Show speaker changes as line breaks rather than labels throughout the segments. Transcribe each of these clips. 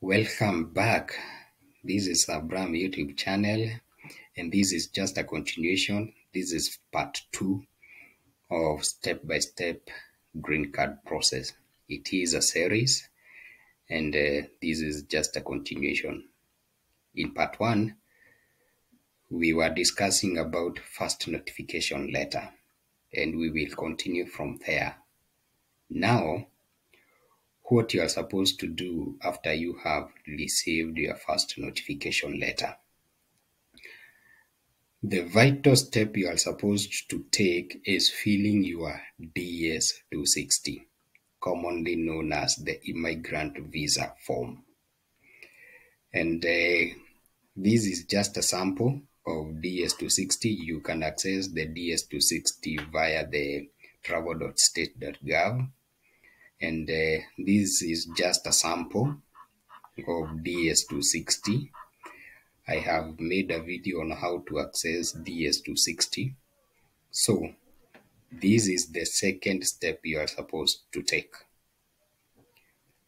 Welcome back. This is Abraham YouTube channel, and this is just a continuation. This is part 2 of step-by-step green card process. It is a series, and this is just a continuation. In part 1, we were discussing about first notification letter, and we will continue from there. Now, what you are supposed to do after you have received your first notification letter. The vital step you are supposed to take is filling your DS-260, commonly known as the immigrant visa form. And this is just a sample of DS-260. You can access the DS-260 via the travel.state.gov. And this is just a sample of DS-260. I have made a video on how to access DS-260. So this is the second step you are supposed to take.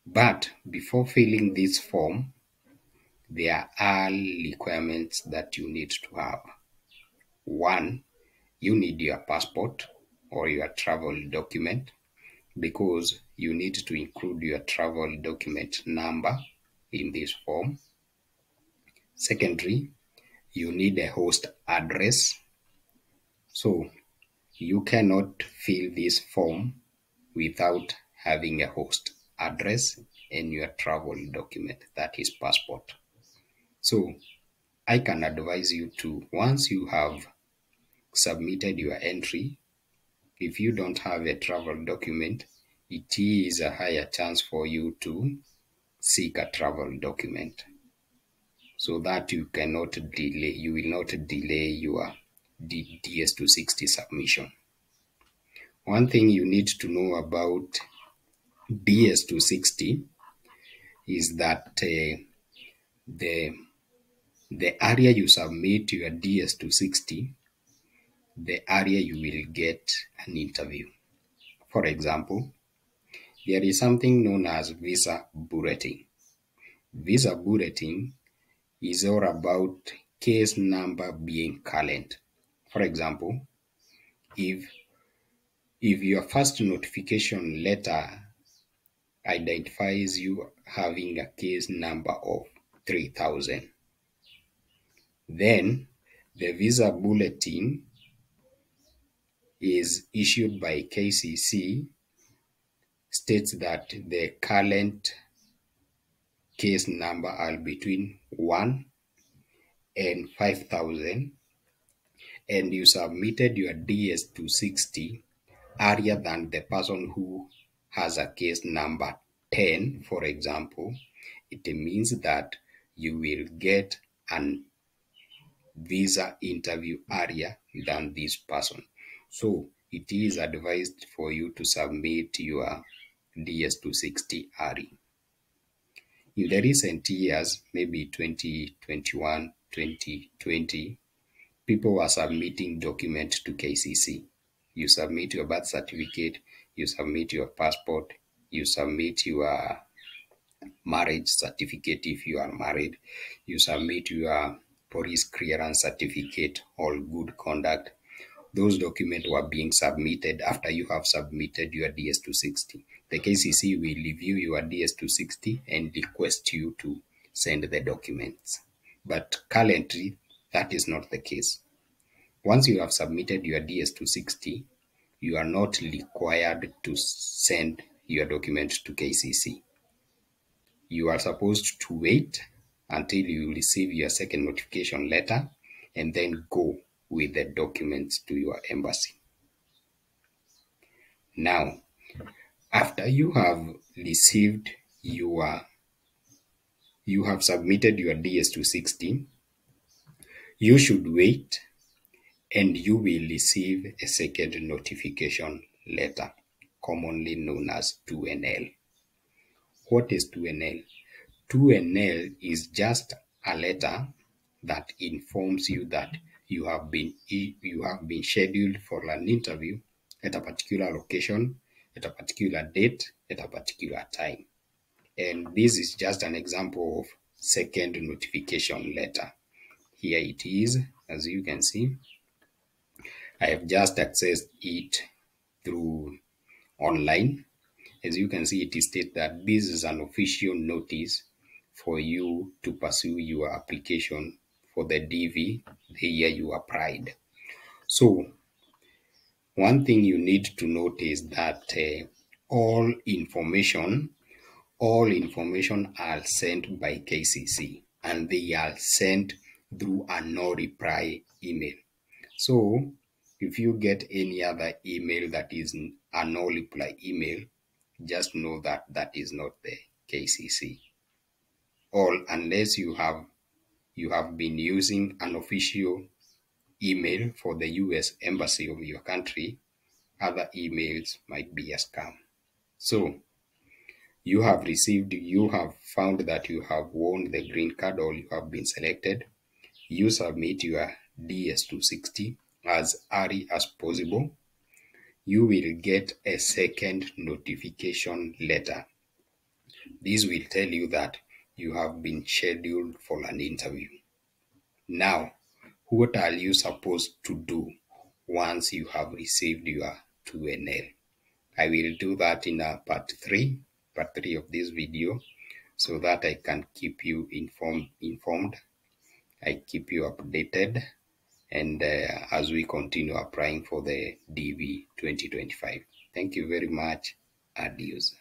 But before filling this form, there are requirements that you need to have. One, you need your passport or your travel document, because you need to include your travel document number in this form. Secondly, you need a host address. So you cannot fill this form without having a host address in your travel document, that is passport. So I can advise you to, once you have submitted your entry, if you don't have a travel document, it is a higher chance for you to seek a travel document, so that you will not delay your DS-260 submission. One thing you need to know about DS-260 is that the area you submit your DS-260, the area you will get an interview. For example, there is something known as visa bulletin. Visa bulletin is all about case number being current. For example, if your first notification letter identifies you having a case number of 3000, then the visa bulletin is issued by KCC states that the current case number are between 1 and 5000, and you submitted your DS-260 earlier than the person who has a case number 10, for example, it means that you will get an visa interview earlier than this person. So it is advised for you to submit your DS-260 early. In the recent years, maybe 2021, 2020, people were submitting documents to KCC. You submit your birth certificate, you submit your passport, you submit your marriage certificate if you are married, you submit your police clearance certificate, all good conduct. Those documents were being submitted after you have submitted your DS-260. The KCC will review your DS-260 and request you to send the documents. But currently, that is not the case. Once you have submitted your DS-260, you are not required to send your documents to KCC. You are supposed to wait until you receive your second notification letter and then go with the documents to your embassy. Now, after you have received you have submitted your DS-260, you should wait and you will receive a second notification letter, commonly known as 2NL. What is 2NL? 2NL is just a letter that informs you that you have been scheduled for an interview at a particular location, at a particular date, at a particular time. And this is just an example of second notification letter. Here it is, as you can see. I have just accessed it through online. As you can see, it is stated that this is an official notice for you to pursue your application for the DV the year you applied. So one thing you need to note is that all information are sent by KCC, and they are sent through a no reply email. So if you get any other email that is a no reply email, just know that that is not the KCC. All unless you have been using an official email for the US Embassy of your country, other emails might be a scam. So you have found that you have won the green card, or you have been selected. You submit your DS-260 as early as possible. You will get a second notification letter. This will tell you that you have been scheduled for an interview. Now, what are you supposed to do once you have received your 2NL? I will do that in a part 3 of this video, so that I can keep you informed. I keep you updated, and as we continue applying for the DV 2025. Thank you very much. Adios.